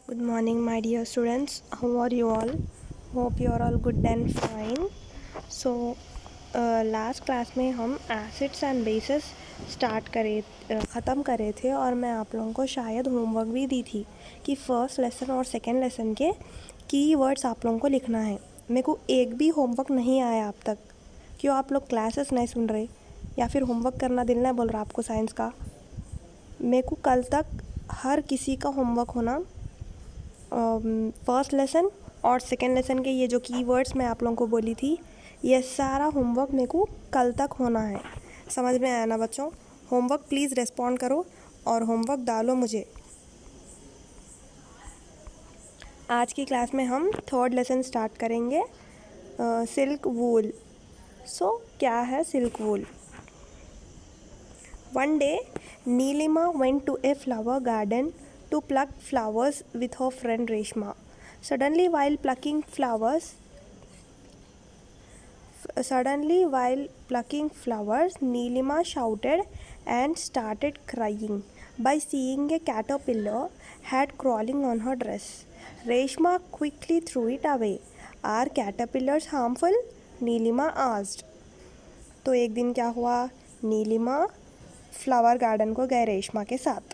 Good morning, my dear students. How are you all? Hope you are all good and fine. So, last class में हम acids and bases ख़त्म करे थे और मैं आप लोगों को शायद होमवर्क भी दी थी कि फ़र्स्ट लेसन और सेकेंड लेसन के कीवर्ड्स आप लोगों को लिखना है। मेरे को एक भी होमवर्क नहीं आया अब तक। क्यों आप लोग क्लासेस नहीं सुन रहे या फिर होमवर्क करना दिल नहीं बोल रहा आपको साइंस का? मेरे को कल तक हर किसी का होमवर्क होना फर्स्ट लेसन और सेकेंड लेसन के ये जो कीवर्ड्स मैं आप लोगों को बोली थी, ये सारा होमवर्क मेरे को कल तक होना है। समझ में आया ना बच्चों? होमवर्क प्लीज़ रिस्पॉन्ड करो और होमवर्क डालो मुझे। आज की क्लास में हम थर्ड लेसन स्टार्ट करेंगे, सिल्क वूल। सो क्या है silk wool? One day, Neelima went to a flower garden to pluck flowers with her friend Reshma. Suddenly, while plucking flowers, Neelima shouted and started crying by seeing a caterpillar had crawling on her dress. Reshma quickly threw it away. Are caterpillars harmful? Neelima asked. तो एक दिन क्या हुआ? Nilima flower garden को गए रेशमा के साथ,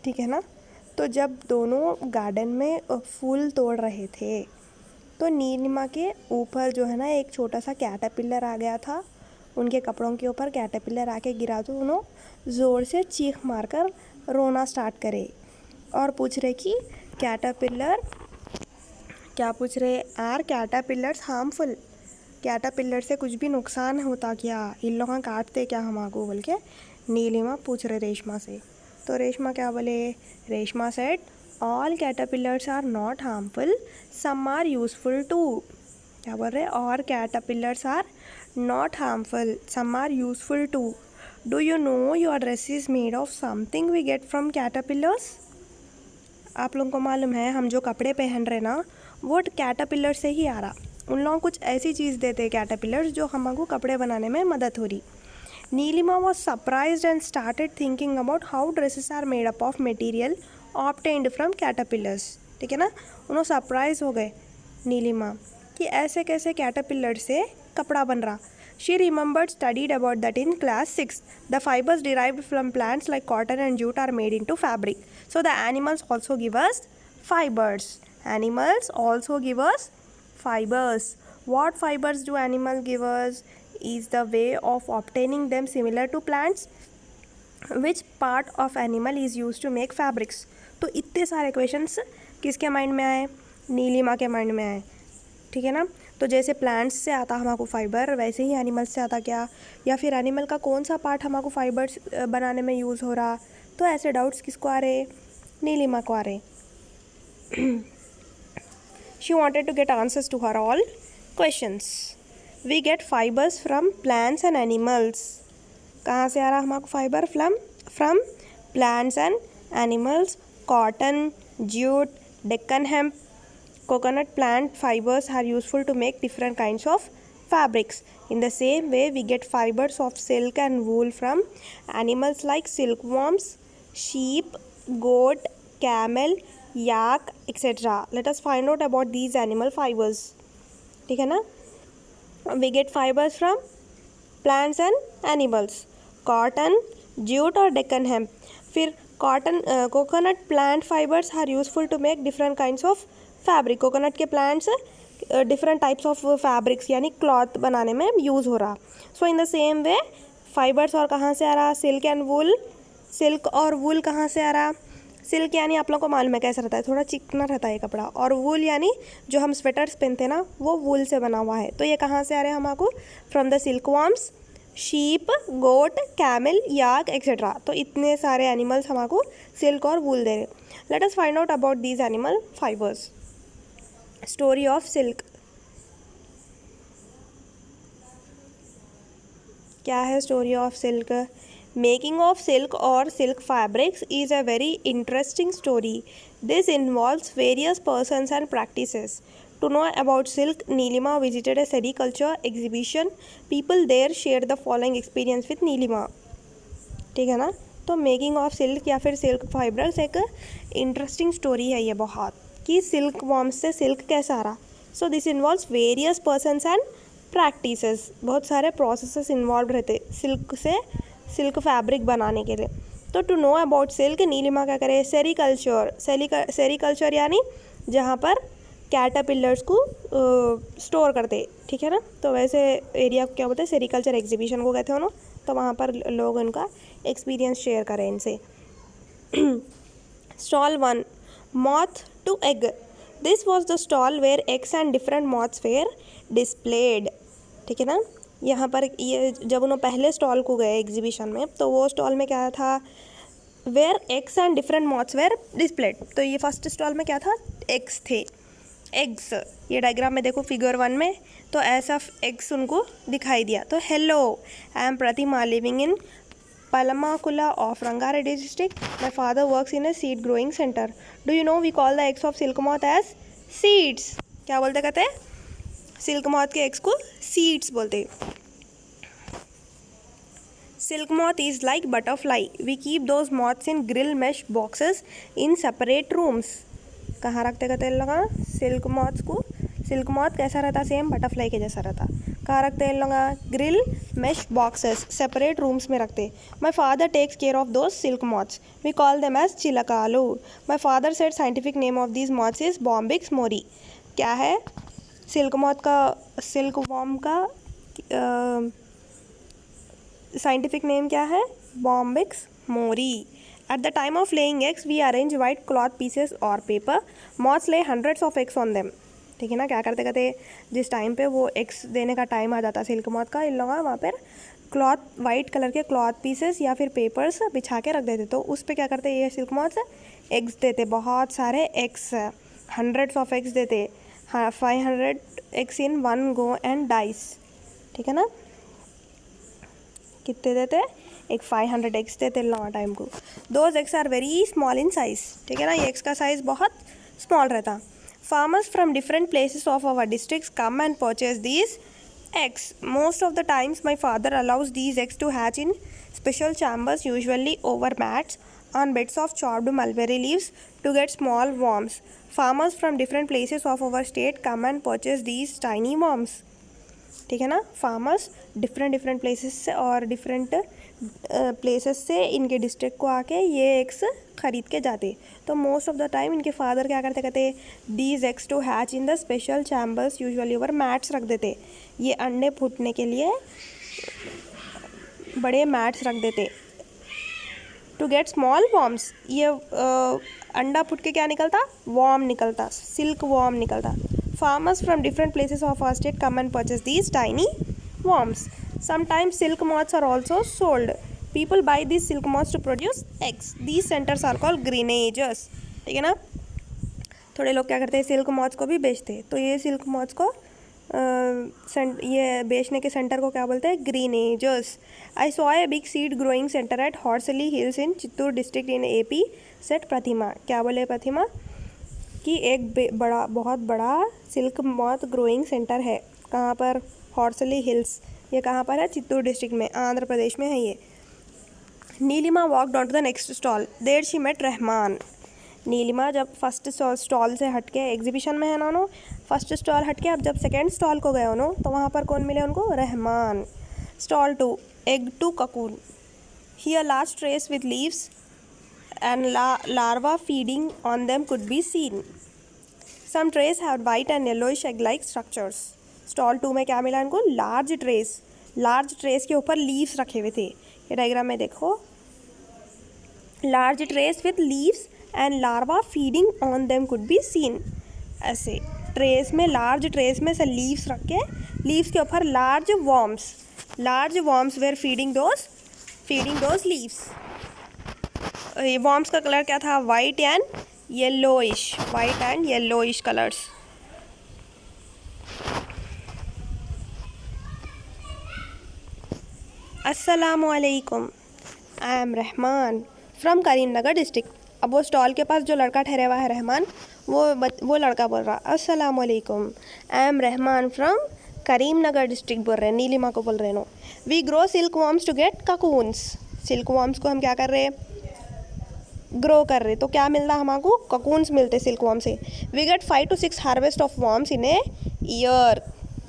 ठीक है ना। तो जब दोनों गार्डन में फूल तोड़ रहे थे तो नीलिमा के ऊपर जो है ना एक छोटा सा कैटरपिलर आ गया था। उनके कपड़ों के ऊपर कैटरपिलर आके गिरा तो उन्होंने ज़ोर से चीख मारकर रोना स्टार्ट करे और पूछ रहे कि कैटरपिलर क्या पूछ रहे? Are caterpillars harmful? कैटरपिलर से कुछ भी नुकसान होता क्या? इन लोग काटते क्या हमको? बोल के नीलिमा पूछ रहे रेशमा से। तो रेशमा क्या बोले? Reshma said all caterpillars are not harmful, some are useful too. क्या बोल रहे? और caterpillars are not harmful, some are useful too. Do you know your dress is made of something we get from caterpillars? आप लोगों को मालूम है हम जो कपड़े पहन रहे ना वो कैटरपिलर से ही आ रहा। उन लोगों कुछ ऐसी चीज़ देते कैटरपिलर्स जो हमको कपड़े बनाने में मदद हो रही। Nilima was surprised and started thinking about how dresses are made up of material obtained from caterpillars, ठीक है ना। उन्होंने सरप्राइज हो गए नीलिमा कि ऐसे कैसे कैटरपिलर से कपड़ा बन रहा। She remembered studied about that in class 6. The fibers derived from plants like cotton and jute are made into fabric. So the animals also give us fibers. Animals also give us fibers. What fibers do animals give us? Is the way of obtaining them similar to plants? Which part of animal is used to make fabrics? तो इतने सारे questions किसके mind में आए? नीलिमा के mind में आए, ठीक है ना। तो जैसे प्लांट्स से आता हमको फाइबर, वैसे ही एनिमल्स से आता क्या? या फिर एनिमल का कौन सा पार्ट हमको फाइबर्स बनाने में यूज़ हो रहा? तो ऐसे डाउट्स किसको आ रहे? नीलिमा को आ रहे। She wanted to get answers to her all questions. We get fibers from plants and animals. कहाँ से आ रहा हमको fibre? From plants and animals. Cotton, jute, Deccan hemp, coconut plant fibers are useful to make different kinds of fabrics. In the same way, we get fibers of silk and wool from animals like silkworms, sheep, goat, camel, yak, etc. Let us find out about these animal fibers. ठीक है ना? We get fibers from plants and animals. Cotton, jute और Deccan hemp. फिर coconut plant fibers are useful to make different kinds of fabric. Coconut के plants different types of fabrics यानी cloth बनाने में use हो रहा। So in the same way fibres और कहाँ से आ रहा? Silk and wool. सिल्क और वूल कहाँ से आ रहा? सिल्क यानी आप लोगों को मालूम है कैसा रहता है, थोड़ा चिकना रहता है कपड़ा, और वूल यानी जो हम स्वेटर्स पहनते हैं ना वो वूल से बना हुआ है। तो ये कहाँ से आ रहे हैं हमको? From the silk worms, sheep, goat, camel, yak etcetera. तो इतने सारे एनिमल्स हमको सिल्क और वूल दे रहे। Let us find out about these animal fibres. Story of silk. क्या है story of silk? Making of silk और silk fabrics is a very interesting story. This involves various persons and practices. To know about silk, Neelima visited a sericulture exhibition. People there shared the following experience with Neelima. ठीक है ना? तो making of silk या फिर silk fibres एक interesting story है ये बहुत, कि सिल्क वॉर्म्स से सिल्क कैसा आ रहा। So this involves various persons and practices, बहुत सारे प्रोसेसेस इन्वॉल्व रहते सिल्क से सिल्क फैब्रिक बनाने के लिए। तो to know about silk Nilima क्या करे, सेरीकल्चर यानी जहाँ पर कैटरपिलर्स को स्टोर करते, ठीक है ना। तो वैसे एरिया को क्या बोलते हैं, सेरीकल्चर एग्जीबिशन को कहते हो ना। तो वहाँ पर लोग उनका एक्सपीरियंस शेयर करें इनसे। Stall 1, moth to egg. This was the stall where eggs and different moths were displayed, ठीक है ना। यहाँ पर ये जब उन्होंने पहले स्टॉल को गए एग्जीबिशन में, तो वो स्टॉल में क्या था, where eggs and different moths were displayed. तो ये फर्स्ट स्टॉल में क्या था, एग्स थे, एग्स। ये डायग्राम में देखो फिगर 1 में, तो ऐसा एग्स उनको दिखाई दिया। तो hello, I am Pratima living in Palamakula of Rangareddy district. My father works in a seed growing center. Do you know we call the eggs of silk moth as seeds? क्या बोलते कहते हैं, silk moth के eggs को seeds बोलते हैं। Silk moth is like butterfly. We keep those moths in grill mesh boxes in separate rooms. कहाँ रखते कहते हैं लगा सिल्क मॉथ को, सिल्क मॉथ कैसा रहता, सेम बटरफ्लाई के जैसा रहता। कहाँ रखते हैं लगा, grill mesh boxes, separate rooms में रखते। My father takes care of those silk moths, we call them as चिलकालू। My father said scientific name of these moths is Bombyx mori. क्या है सिल्क मॉथ का, सिल्क वॉर्म का scientific name क्या है, Bombyx mori. At the time of laying eggs, we arrange white cloth pieces or paper. Moths lay hundreds of eggs on them. ठीक है ना। क्या करते कहते, जिस टाइम पे वो एग्स देने का टाइम आ जाता सिल्क मॉथ का, इन लोग वहाँ पर क्लॉथ, वाइट कलर के क्लॉथ पीसेस या फिर पेपर्स बिछा के रख देते। तो उस पर क्या करते ये सिल्क मॉथ्स, एग्स देते, बहुत सारे एग्स, हंड्रेड्स ऑफ एग्स देते, 500 eggs in one go and dies, ठीक है ना। कितने देते, एक 500 एग्स देते लॉन्ग टाइम को। Those eggs are very small in size, ठीक है ना, ये एग्स का साइज बहुत स्मॉल रहता। Farmers from different places of our districts come and purchase these eggs. Most of the times my father allows these eggs to hatch in special chambers, usually over mats on beds of chopped mulberry leaves to get small worms. Farmers from different places of our state come and purchase these tiny worms. ठीक है ना, farmers different places से और different places से इनके district को आके ये एग्स ख़रीद के जाते। तो मोस्ट ऑफ द टाइम इनके फादर क्या करते कहते, these eggs to hatch in the special chambers usually over mats रख देते। ये अंडे फूटने के लिए बड़े मैट्स रख देते। टू गेट स्मॉल वॉर्म्स, ये अंडा फूट के क्या निकलता, वॉर्म निकलता, सिल्क वॉर्म निकलता। Farmers from different places of our state come and purchase these tiny worms. Sometimes silk moths are also sold. People buy these silk moths to produce eggs. These centers are called greenages. ठीक है ना। थोड़े लोग क्या करते हैं, silk moths को भी बेचते हैं। तो ये सिल्क मॉथ्स को ये बेचने के सेंटर को क्या बोलते हैं, grainages. I saw a big seed growing centre at Horsley Hills in Chittoor district in AP, said Pratima. क्या बोले प्रतिमा कि एक बड़ा, बहुत बड़ा सिल्क मॉथ ग्रोइंग सेंटर है। कहाँ पर, हॉर्सली हिल्स। ये कहाँ पर है, चित्तूर डिस्ट्रिक्ट में, आंध्र प्रदेश में है ये। Nilima walked on to the next stall, there she met Rahman. Nilima जब फर्स्ट स्टॉल से हटके, एग्जीबिशन में है ना उन्हों, फर्स्ट स्टॉल हटके अब जब सेकेंड स्टॉल को गए उन्हों, तो वहाँ पर कौन मिले उनको, Rahman. Stall 2, egg to cocoon. Here large trays with leaves and larva feeding on them could be seen. Some trays have white and yellowish egg-like structures. Stall 2 में क्या मिला इनको, लार्ज ट्रेस के ऊपर लीव्स रखे हुए थे। ये डायग्राम में देखो, large trays with leaves and larva feeding on them could be seen. ऐसे ट्रेस में, लार्ज ट्रेस में से लीव्स रख के, लीव्स के ऊपर large worms were feeding those leaves. Worms का कलर क्या था, वाइट एंड येलोइश कलर्स। अस्सलामुअलैकुम, I am Rahman from Karimnagar district. अब वो स्टॉल के पास जो लड़का ठहरा हुआ है रहमान, वो लड़का बोल रहा, अस्सलामुअलैकुम, I am Rahman from Karimnagar district बोल रहे हैं, नीलिमा को बोल रहे नो। We grow silk worms to get cocoons. Silk worms को हम क्या कर रहे हैं, ग्रो कर रहे, तो क्या मिलता हमको, ककून्स मिलते सिल्क वॉर्म से। We get 5 to 6 harvest of worms in a year.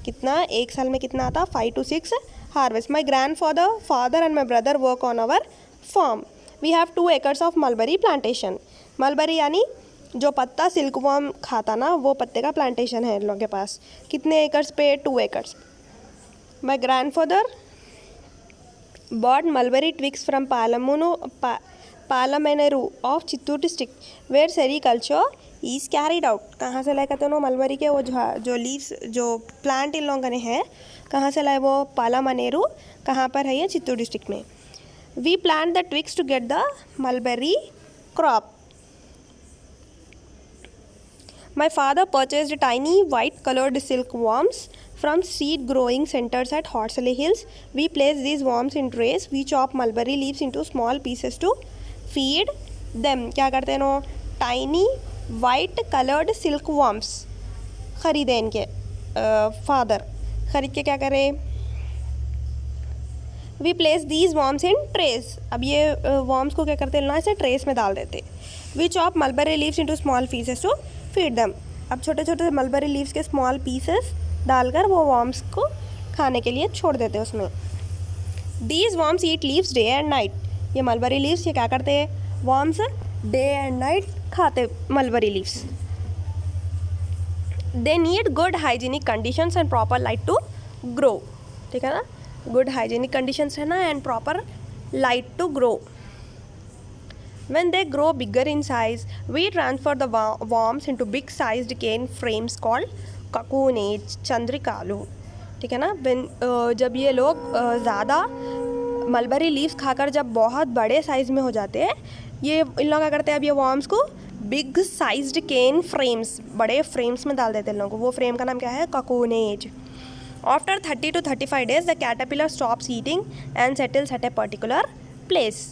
कितना, एक साल में कितना आता, 5 to 6 harvest. My grandfather and my brother work on our farm. We have 2 acres of mulberry plantation. Mulberry यानी जो पत्ता सिल्क वॉर्म खाता ना, वो पत्ते का प्लांटेशन है इन लोगों के पास। कितने एकर्स पे, 2 acres। My grand father bought mulberry twigs from Palameneru of Chittoor district, where sericulture is carried out। कहाँ से लाए कहते हैं मलबरी के वो जो लीव्स जो प्लांट इन लोगों ने हैं, कहाँ से लाए वो, पालामनेरू। कहाँ पर है ये, चित्तूर डिस्ट्रिक्ट में। We plant the twigs to get the mulberry crop. My father purchased tiny white colored silkworms from seed growing centers at Horsley Hills. We place these worms in trays. We chop mulberry leaves into small pieces to feed them। क्या करते हैं नो, tiny white coloured silk worms ख़रीदे इनके father, ख़रीद के क्या करें, we place these worms in trays. अब ये वॉर्म्स को क्या करते हैं ना, ऐसे ट्रेस में डाल देते। We chop mulberry leaves into small pieces to feed them. अब छोटे छोटे मलबरी लीव्स के स्मॉल पीसेस डालकर वो वॉर्म्स को खाने के लिए छोड़ देते उसमें। These worms eat leaves day and night. ये मलबरी लीव्स ये क्या करते हैं, वॉर्म्स डे एंड नाइट खाते mulberry leaves. They need good hygienic conditions and proper light to grow. ठीक है ना, गुड हाइजीनिक कंडीशंस है ना, and proper light to grow. When they grow bigger in size, we transfer the worms into big-sized cane frames called cocoonage, चंद्रिकालू। ठीक है ना, जब ये लोग ज़्यादा मलबरी लीव्स खाकर जब बहुत बड़े साइज़ में हो जाते हैं, ये इन लोग क्या करते हैं, अब ये वॉर्म्स को बिग साइज्ड केन फ्रेम्स, बड़े फ्रेम्स में डाल देते हैं इन लोगों को। वो फ्रेम का नाम क्या है, cocoonage। After 30 to 35 days, the caterpillar stops eating and settles at a particular place।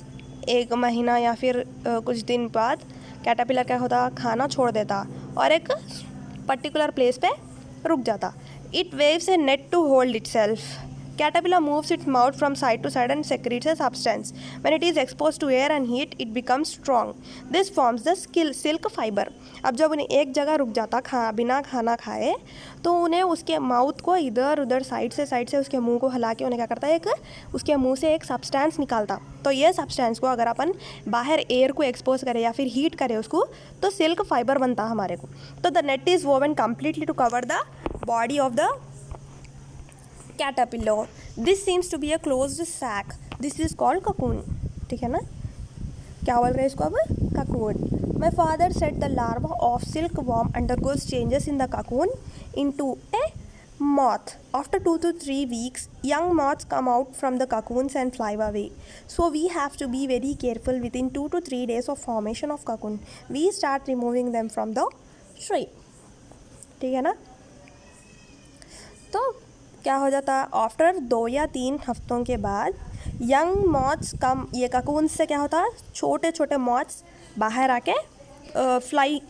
एक महीना या फिर कुछ दिन बाद कैटरपिलर क्या होता, खाना छोड़ देता और एक पर्टिकुलर प्लेस पे रुक जाता। It weaves a net to hold itself. Caterpillar moves its mouth from side to side and secretes a substance. When it is exposed to air and heat, it becomes strong. This forms the silk fiber। अब जब उन्हें एक जगह रुक जाता बिना खाना खाए, तो उन्हें उसके माउथ को इधर उधर साइड से उसके मुंह को हिला के उन्हें क्या करता है, एक उसके मुंह से एक सब्सटेंस निकालता। तो ये सब्सटेंस को अगर अपन बाहर एयर को एक्सपोज करें या फिर हीट करें उसको, तो सिल्क फाइबर बनता हमारे को। तो the net is woven completely to cover the body of the caterpillar। This seems to be a closed sac। This is called cocoon। ठीक है ना, क्या बोल रहे हैं इसको अब, cocoon। My father said the larva of silkworm undergoes changes in the cocoon into a moth। After 2 to 3 weeks, young moths come out from the cocoons and fly away। So we have to be very careful within 2 to 3 days of formation of cocoon। We start removing them from the tree। ठीक है ना, तो क्या हो जाता, after 2 या 3 हफ्तों के बाद यंग मॉथ्स कम, ये ककून से क्या होता, छोटे छोटे मॉथ्स बाहर आके फ्लाई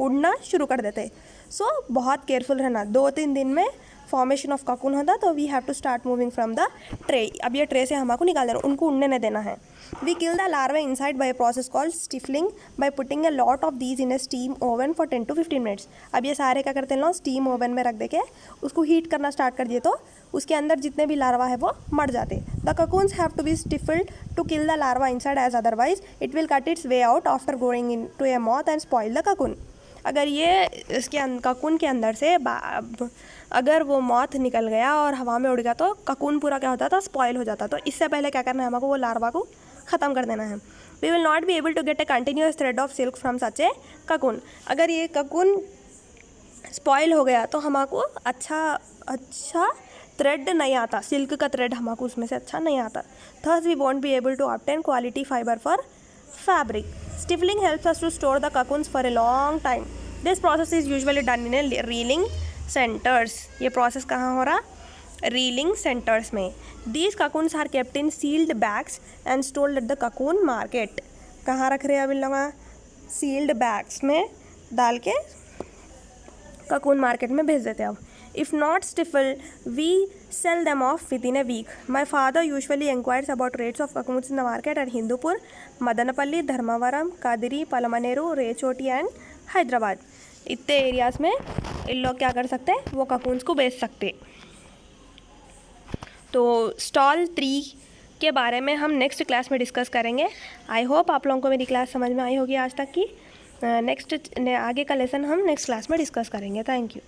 उड़ना शुरू कर देते। सो बहुत केयरफुल रहना। 2-3 दिन में फॉर्मेशन ऑफ ककून होता, तो we have to start moving from the tray. अब ये ट्रे से हमको निकाल देना, उनको उड़ने नहीं देना है। We kill the larva inside by process called stifling by putting a lot of these in a steam oven for 10 to 15 minutes. अब ये सारे क्या करते हैं लोग, स्टीम ओवन में रख दे के उसको हीट करना स्टार्ट कर दिए, तो उसके अंदर जितने भी लार्वा है वो मर जाते। The cocoons have to be stifled to kill the larva inside, as otherwise it will cut its way out after going into a moth and spoil the cocoon. अगर ये इसके ककून के अंदर से अगर वो मॉथ निकल गया और हवा में उड़ गया, तो ककून पूरा क्या होता था, स्पॉइल हो जाता। तो इससे पहले क्या करना है हमको, वो लार्वा को ख़त्म कर देना है। We will not be able to get a continuous thread of silk from such a cocoon. अगर ये ककून स्पॉइल हो गया तो हमको अच्छा थ्रेड नहीं आता, सिल्क का थ्रेड हमको उसमें से अच्छा नहीं आता। Thus we won't be able to obtain quality fibre for fabric। Stifling helps us to store the cocoons for a long time। This process is usually done in a reeling centers। ये process कहाँ हो रहा, reeling centers में। These cocoons are kept in sealed bags and stored at the cocoon market। कहाँ रख रहे हैं अभी लोग, sealed bags में डाल के cocoon market में भेज देते हैं। अब If not stifled, we sell them off within a week. My father usually inquires about rates of cocoons in the market at Hindupur, Madanapalli, Dharmavaram, Kadiri, Palamaneru, Rechoti and Hyderabad. इतने areas में इन लोग क्या कर सकते हैं, वो cocoons को बेच सकते। तो स्टॉल 3 के बारे में हम नेक्स्ट क्लास में डिस्कस करेंगे। आई होप आप लोगों को मेरी क्लास समझ में आई होगी आज तक की। नेक्स्ट आगे का लेसन हम नेक्स्ट क्लास में डिस्कस करेंगे। Thank you.